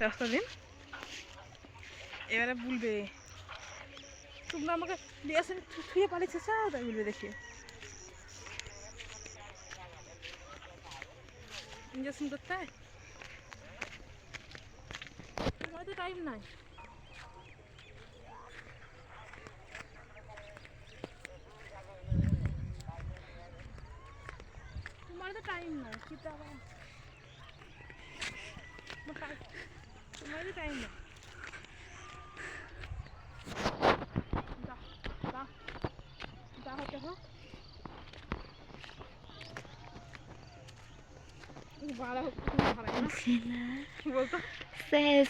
রাস্তা দিন, এবারে বলবে তোমরা আমাকে লিয়াসেন ছুঁয়ে পালিয়েছে চাও, তাই বলবে দেখি ইঞ্জেকশন করতে হয়, তোমার তো টাইম নাই। তোমার তো টাইম নাই, কি তোমার তো টাইম নাই। যা হতে হোক বলতো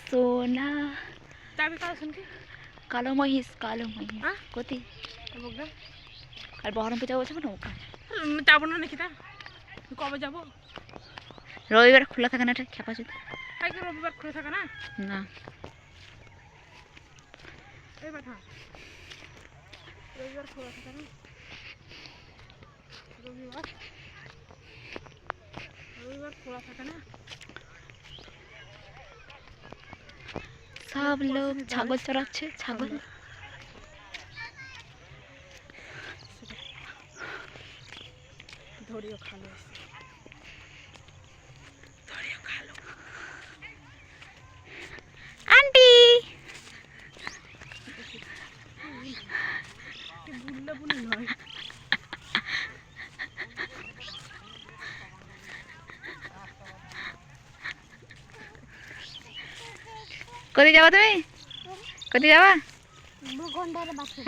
সোনা যাবি কাল শুনকি কালো মহিষ কতি বলবে আর বহরমপুর যাবো যাবো নৌকা যাবো না নাকি, তা কবে যাবো? রবিবার খোলা থাকে না, খেপা যদি কালকে রবিবার খুলে থাকে না। না এবার হ্যাঁ রবিবার খোলা থাকে না, রবিবার খোলা থাকে না। সব লোক ছাগল চড়াচ্ছে, ছাগল ধরিও খালো, ধরিও খালো। আন্টি বুল্লা বুল নয়, কোথায় যাবা তুমি? কোথায় যাবা?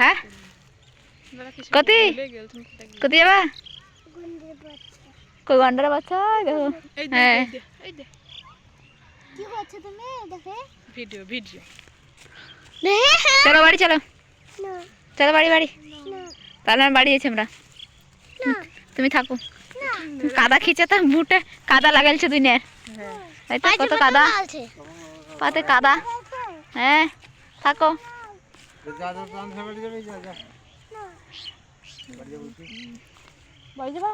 হ্যাঁ কোথায় কোথায় যাবা? কই গন্ডার বাচ্চা দেখো। হ্যাঁ ভিডিও ভিডিও চলো বাড়ি চলো, চলো বাড়ি বাড়ি। তাহলে আমি বাড়ি যাচ্ছি আমরা, তুমি থাকো। কাদা খিচে তো বুটে কাদা লাগাইছে তুই নে, তাই তো কত কাদা পাতে কাদা। হ্যাঁ থাকো। বাড়ি যাবা?